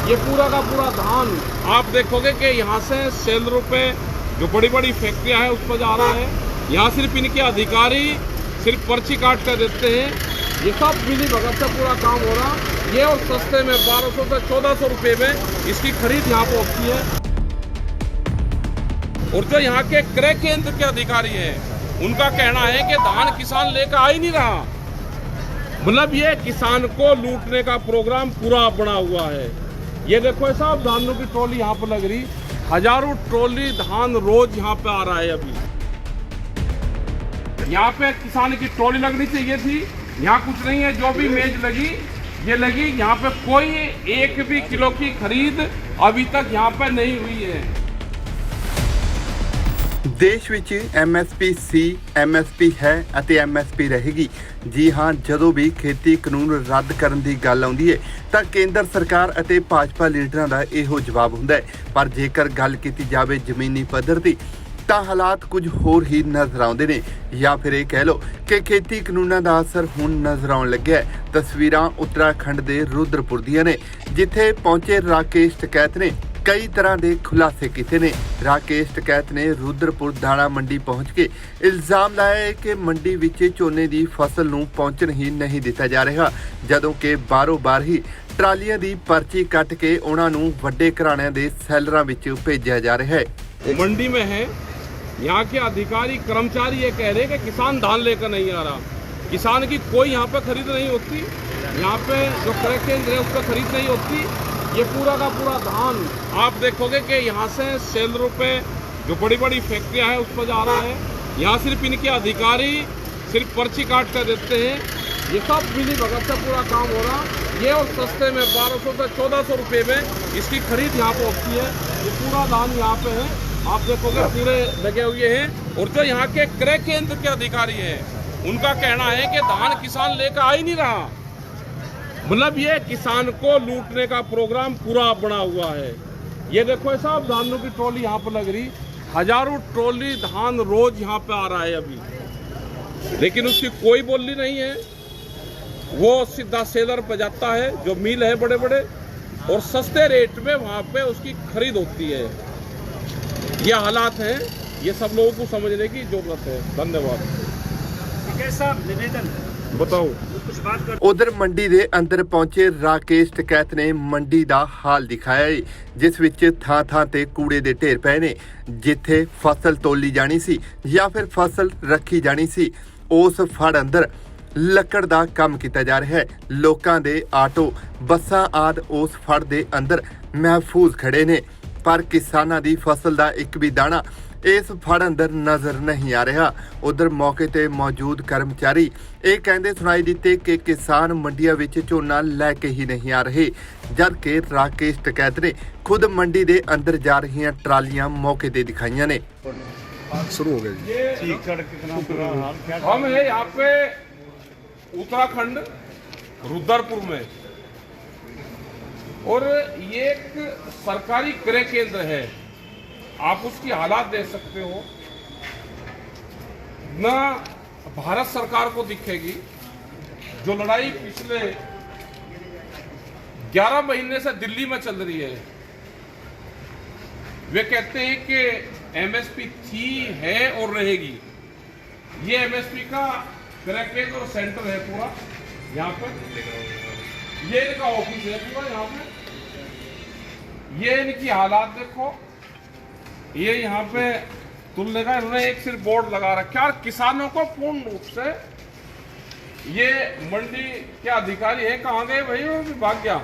ये पूरा का पूरा धान आप देखोगे कि यहाँ से सेलरों पे जो बड़ी बड़ी फैक्ट्रियाँ हैं उस पर जा रहा है। यहाँ सिर्फ इनके अधिकारी सिर्फ पर्ची काट कर देते हैं। ये सब मिली भगत से पूरा काम हो रहा। ये और सस्ते में 1200 से 1400 रुपये में इसकी खरीद यहाँ पर होती है। और जो यहाँ के क्रय केंद्र के अधिकारी हैं उनका कहना है कि धान किसान लेकर आ ही नहीं रहा। मतलब ये किसान को लूटने का प्रोग्राम पूरा बना हुआ है। ये देखो साहब, धानों की ट्रॉली यहाँ पर लग रही, हजारों ट्रॉली धान रोज यहाँ पे आ रहा है। अभी यहाँ पे किसान की ट्रॉली लगनी चाहिए थी, यहाँ कुछ नहीं है। जो भी मेज लगी ये लगी, यहाँ पे कोई एक भी किलो की खरीद अभी तक यहाँ पे नहीं हुई है। ਦੇਸ਼ ਵਿੱਚ MSP ਸੀ, MSP ਹੈ ਅਤੇ MSP ਰਹੇਗੀ। ਜੀ ਹਾਂ, ਜਦੋਂ ਵੀ ਖੇਤੀ ਕਾਨੂੰਨ ਰੱਦ ਕਰਨ ਦੀ ਗੱਲ ਆਉਂਦੀ ਹੈ ਤਾਂ ਕੇਂਦਰ ਸਰਕਾਰ ਅਤੇ ਭਾਜਪਾ ਲੀਡਰਾਂ ਦਾ ਇਹੋ ਜਵਾਬ ਹੁੰਦਾ ਹੈ। ਪਰ ਜੇਕਰ ਗੱਲ ਕੀਤੀ ਜਾਵੇ ਜ਼ਮੀਨੀ ਪੱਧਰ ਦੀ ਤਾਂ ਹਾਲਾਤ ਕੁਝ ਹੋਰ ਹੀ ਨਜ਼ਰ ਆਉਂਦੇ ਨੇ, ਜਾਂ ਫਿਰ ਇਹ ਕਹਿ ਲਓ ਕਿ ਖੇਤੀ ਕਾਨੂੰਨਾਂ ਦਾ ਅਸਰ ਹੁਣ ਨਜ਼ਰ ਆਉਣ ਲੱਗਿਆ ਹੈ। ਤਸਵੀਰਾਂ ਉੱਤਰਾਖੰਡ ਦੇ ਰੁਦਰਪੁਰ ਦੀਆਂ ਨੇ, ਜਿੱਥੇ ਪਹੁੰਚੇ ਰਾਕੇਸ਼ ਟਕੈਤ ਨੇ कई तरह के खुलासे किए ने। राकेश टकैत ने रुद्रपुर दाणा मंडी पहुंच के इल्जाम लाया है कि मंडी विच झोने की फसल नूं पहुंचण ही नहीं दिता जा रहा, जदों कि बारों बार ही ट्रालियां की पर्ची कट के उन्हां नूं वड्डे घराणियां दे सैलरां विच भेजा जा रहा है। मंडी में है, यहाँ के अधिकारी कर्मचारी ये कह रहे हैं कि किसान धान लेकर नहीं आ रहा। किसान की कोई यहाँ पे खरीद नहीं होती, यहाँ पे जो क्रय केंद्र है उस पर खरीद नहीं होती। ये पूरा का पूरा धान आप देखोगे कि यहाँ से सेलरों पे जो बड़ी बड़ी फैक्ट्रियाँ हैं उस पर जा रहा है। यहाँ सिर्फ इनके अधिकारी सिर्फ पर्ची काट कर देते हैं। ये सब मिली भगत से पूरा काम हो रहा। ये और सस्ते में 1200 से 1400 रुपये में इसकी खरीद यहाँ पे होती है। ये पूरा धान यहाँ पे है, आप देखोगे पूरे लगे हुए हैं। और जो यहाँ के क्रय केंद्र के अधिकारी हैं उनका कहना है कि धान किसान लेकर आ ही नहीं रहा। मतलब ये किसान को लूटने का प्रोग्राम पूरा बना हुआ है। ये देखो साहब, धानों की ट्रॉली यहाँ पर लग रही, हजारों ट्रॉली धान रोज यहाँ पे आ रहा है अभी, लेकिन उसकी कोई बोली नहीं है। वो सीधा सेलर पे जाता है, जो मिल है बड़े बड़े, और सस्ते रेट में वहाँ पे उसकी खरीद होती है। ये हालात हैं, ये सब लोगों को समझने की जरूरत है। धन्यवाद। निवेदन बताओ। उधर मंडी दे अंदर पहुंचे राकेश टकैत ने मंडी दा हाल दिखाया है, जिस विच थां थां ते कूड़े दे ढेर पए ने। जिथे फसल तोली जानी सी या फिर फसल रखी जानी सी, उस फड़ अंदर ਲੱਕੜ ਦਾ ਕੰਮ ਕੀਤਾ ਜਾ ਰਿਹਾ ਹੈ। ਲੋਕਾਂ ਦੇ ਆਟੋ, ਬੱਸਾਂ ਆਦਿ ਉਸ ਫੜ ਦੇ ਅੰਦਰ ਮਹਿਫੂਜ਼ ਖੜੇ ਨੇ, ਪਰ ਕਿਸਾਨਾਂ ਦੀ ਫਸਲ ਦਾ ਇੱਕ ਵੀ ਦਾਣਾ इस फड़ अंदर नज़र नहीं आ रहा। उधर मौके ते मौजूद कर्मचारी ये कहते सुनाई दिते कि किसान मंडिया विच झोना लैके ही नहीं आ रहे, जबकि राकेश टकैत ने खुद मंडी दे अंदर जा रही ट्रालियां मौके ते दिखाइयां ने। शुरू हो गया। हम है यहाँ पे उत्तराखंड रुद्रपुर में, और ये एक सरकारी क्रय केंद्र है। आप उसकी हालात देख सकते हो, ना भारत सरकार को दिखेगी। जो लड़ाई पिछले 11 महीने से दिल्ली में चल रही है, वे कहते हैं कि MSP थी, है और रहेगी। ये MSP का क्रय केंद्र और सेंटर है पूरा यहाँ पे। ये इनका ऑफिस है पूरा यहाँ पे। ये इनकी हालात देखो, ये यहाँ पे तुलने का इन्होंने एक सिर्फ बोर्ड लगा रखा है। और किसानों को पूर्ण रूप से ये मंडी के अधिकारी है, कहाँ गए भाई, वो भी भाग गया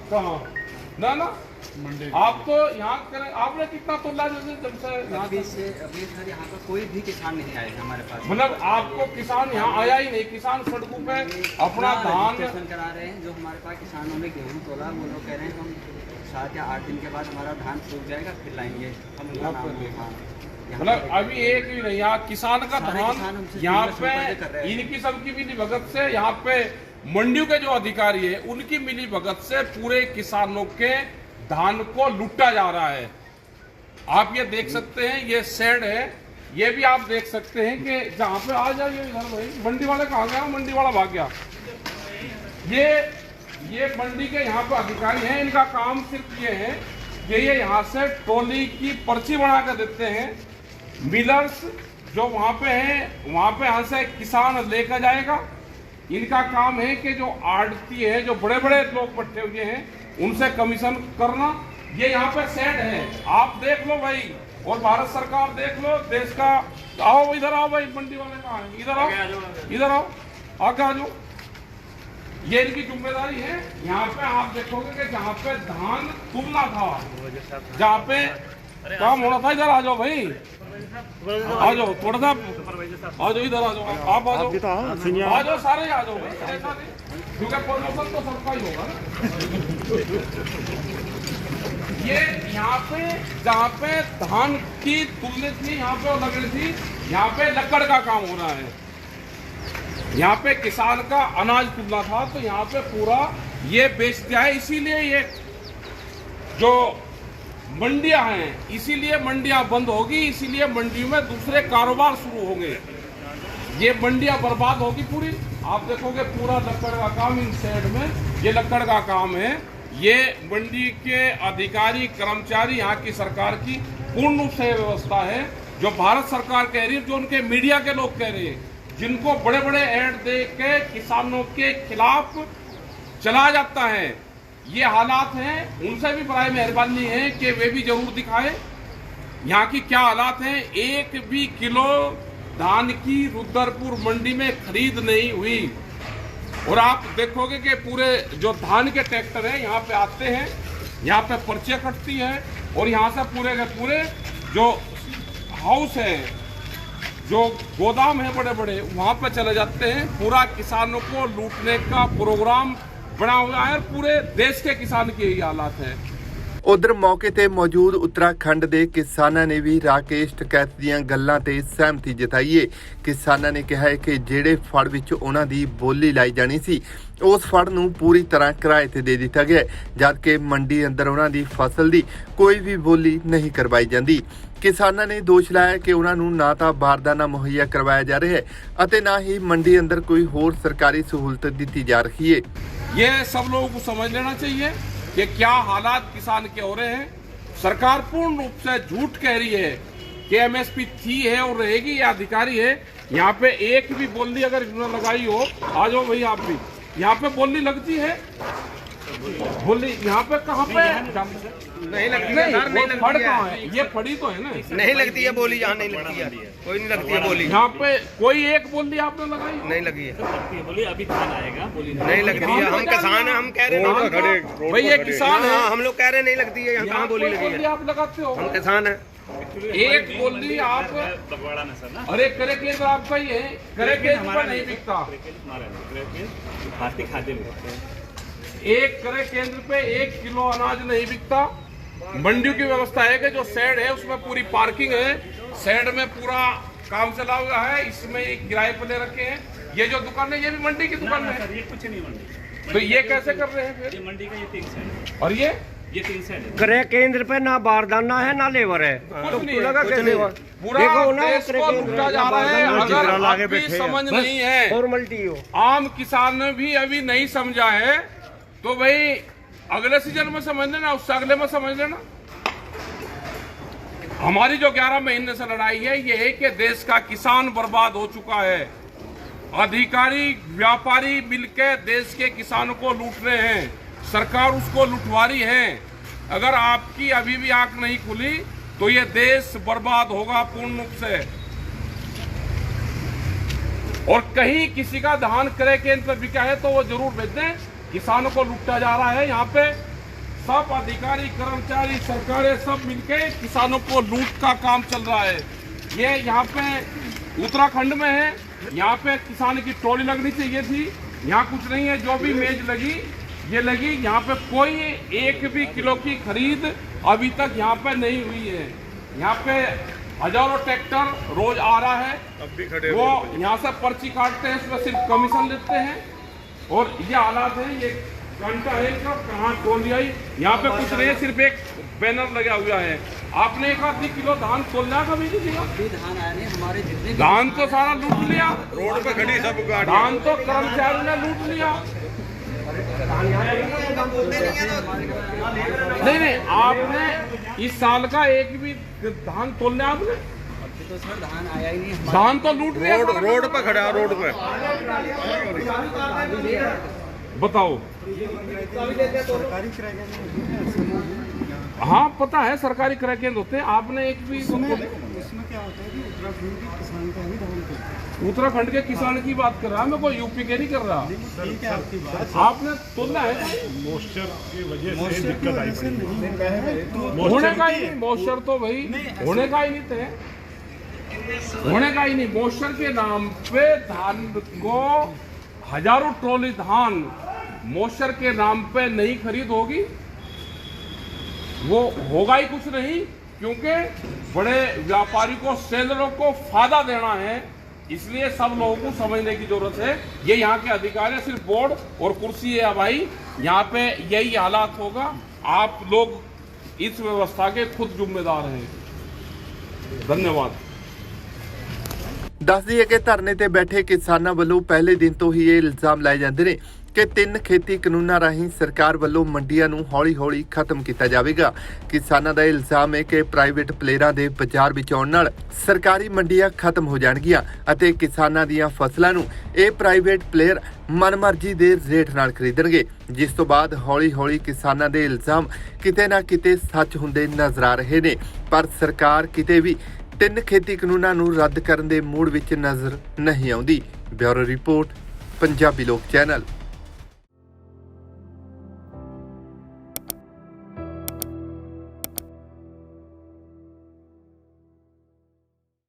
कहाँ ना मंडी। आप तो यहाँ करें, आपने कितना तोला जब से अभी सर यहाँ पर कोई भी किसान नहीं आएगा हमारे पास। मतलब आपको किसान यहाँ आया ही नहीं। किसान सड़कों पे अपना धान करा रहे हैं। जो हमारे पास किसानों ने गेहूँ तोला, वो लोग कह रहे हैं हम 7 या 8 दिन के बाद हमारा धान सूख जाएगा, फिर लाएंगे हम। मतलब अभी एक भी नहीं, यहाँ किसान का धान यहाँ पे इनकी सबकी मिली भगत से, यहाँ पे मंडियों के जो अधिकारी है उनकी मिली भगत से पूरे किसानों के धान को लूटा जा रहा है। आप ये देख सकते हैं, ये शेड है, ये भी आप देख सकते हैं कि जहाँ पे आ जाइए इधर भाई। मंडी वाले कहाँ गया, मंडी वाला भाग गया। ये ये मंडी के यहाँ पे अधिकारी हैं, इनका काम सिर्फ ये है कि ये यहाँ से ट्रॉली की पर्ची बना कर देते हैं। मिलर्स जो वहाँ पे हैं, वहाँ पे यहाँ से किसान लेकर जाएगा। इनका काम है कि जो आड़ती है, जो बड़े बड़े लोग बैठे हुए हैं, उनसे कमीशन करना। ये यहाँ पे सेट है, आप देख लो भाई, और भारत सरकार देख लो, देश का। आओ इधर आओ भाई, मंडी वाले कहाँ हैं? इधर आओ, इधर आओ, आगे आ जाओ। ये इनकी जिम्मेदारी है। यहाँ पे आप देखोगे कि जहाँ पे धान तुलना था, जहाँ पे काम होना था, इधर आ जाओ भाई, आ जाओ थोड़ा सा, आ जाओ इधर, आ जाओ आप, आ जाओ सारे आ जाओ भाई, ऐसा नहीं, क्योंकि प्रमोशन तो सबका ही होगा ना। ये यहाँ पे जहाँ पे धान की तुलना थी, यहाँ पे लग रही थी, यहाँ पे लकड़ का काम हो रहा है। यहाँ पे किसान का अनाज तुलना था, तो यहाँ पे पूरा ये बेच दिया है। इसीलिए ये जो मंडियां हैं, इसीलिए मंडियां बंद होगी, इसीलिए मंडी में दूसरे कारोबार शुरू होंगे। ये मंडियां बर्बाद होगी पूरी। आप देखोगे पूरा लकड़ का काम, इन साइड में ये लकड़ का काम है। ये मंडी के अधिकारी कर्मचारी, यहाँ की सरकार की पूर्ण रूप से व्यवस्था है। जो भारत सरकार कह रही है, जो उनके मीडिया के लोग कह रहे हैं, जिनको बड़े बड़े ऐड दे के किसानों के खिलाफ चला जाता है, ये हालात हैं। उनसे भी बड़ी मेहरबानी है कि वे भी जरूर दिखाए यहाँ की क्या हालात हैं। एक भी किलो धान की रुद्रपुर मंडी में खरीद नहीं हुई। और आप देखोगे कि पूरे जो धान के ट्रैक्टर हैं यहाँ पे आते हैं, यहाँ पे पर्चे कटती है, और यहाँ से पूरे के पूरे जो हाउस है, जो गोदाम है बड़े बड़े, वहाँ पे चले जाते हैं। पूरा किसानों को लूटने का प्रोग्राम बना हुआ है। पूरे देश के किसान के यही हालात है। ਉਧਰ ਮੌਕੇ ਤੇ ਮੌਜੂਦ ਉੱਤਰਾਖੰਡ ਦੇ ਕਿਸਾਨਾਂ ਨੇ ਵੀ ਰਾਕੇਸ਼ ਟਕੈਤ ਦੀਆਂ ਗੱਲਾਂ ਤੇ ਸਹਿਮਤੀ ਜਤਾਈ ਹੈ। ਕਿਸਾਨਾਂ ਨੇ ਕਿਹਾ ਹੈ ਕਿ ਜਿਹੜੇ ਫੜ ਵਿੱਚ ਉਹਨਾਂ ਦੀ ਬੋਲੀ ਲਾਈ ਜਾਣੀ ਸੀ, ਉਸ ਫੜ ਨੂੰ ਪੂਰੀ ਤਰ੍ਹਾਂ ਕਿਰਾਏ ਤੇ ਦੇ ਦਿੱਤਾ ਗਿਆ, ਜਦਕਿ ਮੰਡੀ ਅੰਦਰ ਉਹਨਾਂ ਦੀ ਫਸਲ ਦੀ ਕੋਈ ਵੀ ਬੋਲੀ ਨਹੀਂ ਕਰਵਾਈ ਜਾਂਦੀ। ਕਿਸਾਨਾਂ ਨੇ ਦੋਸ਼ ਲਾਇਆ ਕਿ ਉਹਨਾਂ ਨੂੰ ਨਾ ਤਾਂ ਬਾਰਦਾਨਾ ਮੁਹੱਈਆ ਕਰਵਾਇਆ ਜਾ ਰਿਹਾ ਹੈ ਅਤੇ ਨਾ ਹੀ ਮੰਡੀ ਅੰਦਰ ਕੋਈ ਹੋਰ ਸਰਕਾਰੀ सहूलत ਦਿੱਤੀ ਜਾ ਰਹੀ है। ये सब लोगों को समझ लेना चाहिए कि क्या हालात किसान के हो रहे हैं। सरकार पूर्ण रूप से झूठ कह रही है कि एमएसपी थी है और रहेगी। ये अधिकारी है, यहाँ पे एक भी बोली अगर इन्होंने लगाई हो, आ जाओ भाई आप भी, यहाँ पे बोली लगती है। बोली यहाँ पे कहाँ पे नहीं लगती है, नहीं फड़ कहाँ है? ये फड़ी तो है ना, नहीं लगती है बोली, यहाँ नहीं लगती है, कोई नहीं लगती है बोली। यहाँ पे कोई एक बोली आपने लगाई? नहीं लगी है बोली, अभी धान आएगा, बोली नहीं लगती है। हम किसान हैं, हम कह रहे हैं भाई ये किसान है, हम लोग कह रहे नहीं लगती है, यहाँ कहाँ बोली लगी है? आप लगाते हो? हम किसान हैं। एक बोली आप, बगवाड़ा में सर ना, अरे करे केंद्र आपका ही है, करे केंद्र पर नहीं बिकता। भारतीय खाद्य विभाग, एक करे केंद्र पे 1 किलो अनाज नहीं बिकता। मंडियों की व्यवस्था है कि जो शेड है उसमें पूरी पार्किंग है, शेड में पूरा काम चला हुआ है, इसमें एक किराए पर ले रखे हैं। ये जो दुकान है ये भी मंडी की दुकान है, ये कुछ नहीं मंडी। तो ये कैसे कर रहे हैं फिर? ये मंडी का ये 3 साइड, और ये 3 साइड है। क्रय केंद्र पे ना बारदाना है ना लेबर है, कुछ नहीं लगा है, कैसे पूरा देश को लूटा जा रहा है। अगर अभी समझ नहीं है, फॉर्मेलिटी हो। आम किसान ने भी अभी नहीं समझा है, तो भाई अगले सीजन में समझ लेना, उससे अगले में समझ लेना। हमारी जो 11 महीने से लड़ाई है ये है कि देश का किसान बर्बाद हो चुका है। अधिकारी व्यापारी मिलकर देश के किसानों को लूट रहे हैं, सरकार उसको लुटवारी है। अगर आपकी अभी भी आंख नहीं खुली तो ये देश बर्बाद होगा पूर्ण रूप से। और कहीं किसी का धान क्रय केंद्र पर बिका है तो वो जरूर भेज दें। किसानों को लूटा जा रहा है, यहाँ पे सब अधिकारी कर्मचारी सरकारें सब मिलके किसानों को लूट का काम चल रहा है। ये यहाँ पे उत्तराखंड में है, यहाँ पे किसान की ट्रॉली लगनी चाहिए थी, यहाँ कुछ नहीं है। जो भी मेज लगी ये लगी, यहाँ पे कोई 1 भी किलो की खरीद अभी तक यहाँ पे नहीं हुई है। यहाँ पे हजारों ट्रैक्टर रोज आ रहा है, वो यहाँ से पर्ची काटते हैं, उसमें सिर्फ कमीशन लेते हैं। और ये हालात है, ये घंटा है कहाँ तोल आई, यहाँ पे कुछ नहीं है, सिर्फ एक बैनर लगा हुआ है। आपने 1 किलो धान तोलना कभी नहीं दिया? धान आया नहीं, हमारे जितने धान तो सारा लूट लिया, रोड पे खड़ी सब धान तो कर्मचारियों ने लूट लिया। नहीं, आपने इस साल का एक भी धान तोलने आपने? अभी तो सर धान आया ही नहीं। धान तो लूट लिया सारा। रोड पे खड़ा रोड पे। बताओ। हाँ पता है सरकारी क्रय केंद्र होते हैं, आपने एक भी इसमें क्या होता है कि उत्तराखंड के किसान का ही धान होता उत्तराखंड के किसान की बात कर रहा है, मैं कोई यूपी के नहीं कर रहा। है। ठीक है आपकी बात। आपने तोलना है मॉइस्चर की वजह से नहीं होता है तो होने का ही नहीं, मॉइस्चर तो भाई होने का ही नहीं थे, होने का ही नहीं। मॉइस्चर के नाम पे धान को हजारों ट्रॉली धान मॉइस्चर के नाम पे नहीं खरीद होगी, वो होगा ही कुछ नहीं, क्योंकि बड़े व्यापारी को सेलरों को फायदा देना है। इसलिए सब लोगों को समझने की जरूरत है। ये यहाँ के अधिकारी सिर्फ बोर्ड और कुर्सी है भाई, यहाँ पे यही हालात होगा। आप लोग इस व्यवस्था के खुद जिम्मेदार हैं। धन्यवाद। ਦੱਸ ਦਈਏ ਕਿ ਧਰਨੇ ਤੇ ਬੈਠੇ ਕਿਸਾਨਾਂ ਵੱਲੋਂ ਪਹਿਲੇ ਦਿਨ ਤੋਂ ਹੀ ਇਹ ਇਲਜ਼ਾਮ ਲਾਏ ਜਾਂਦੇ ਨੇ ਕਿ 3 ਖੇਤੀ ਕਾਨੂੰਨਾਂ ਰਾਹੀਂ ਸਰਕਾਰ ਵੱਲੋਂ ਮੰਡੀਆਂ ਨੂੰ ਹੌਲੀ-ਹੌਲੀ ਖਤਮ ਕੀਤਾ ਜਾਵੇਗਾ। ਕਿਸਾਨਾਂ ਦਾ ਇਲਜ਼ਾਮ ਹੈ ਕਿ ਪ੍ਰਾਈਵੇਟ ਪਲੇਅਰਾਂ ਦੇ ਬਾਜ਼ਾਰ ਵਿੱਚ ਆਉਣ ਨਾਲ ਸਰਕਾਰੀ ਮੰਡੀਆਂ ਖਤਮ ਹੋ ਜਾਣਗੀਆਂ ਅਤੇ ਕਿਸਾਨਾਂ ਦੀਆਂ ਫਸਲਾਂ ਨੂੰ ਇਹ ਪ੍ਰਾਈਵੇਟ ਪਲੇਅਰ ਮਨਮਰਜ਼ੀ ਦੇ ਰੇਟ ਨਾਲ ਖਰੀਦਣਗੇ, ਜਿਸ ਤੋਂ ਬਾਅਦ ਹੌਲੀ-ਹੌਲੀ ਕਿਸਾਨਾਂ ਦੇ ਇਲਜ਼ਾਮ ਕਿਤੇ ਨਾ ਕਿਤੇ ਸੱਚ ਹੁੰਦੇ ਨਜ਼ਰ ਆ ਰਹੇ ਨੇ। ਪਰ ਸਰਕਾਰ ਕਿਤੇ ਵੀ 3 ਖੇਤੀ ਕਾਨੂੰਨਾਂ ਨੂੰ ਰੱਦ ਕਰਨ ਦੇ ਮੂਡ ਵਿੱਚ ਨਜ਼ਰ ਨਹੀਂ ਆਉਂਦੀ। ਬਿਊਰੋ ਰਿਪੋਰਟ, ਪੰਜਾਬੀ ਲੋਕ ਚੈਨਲ।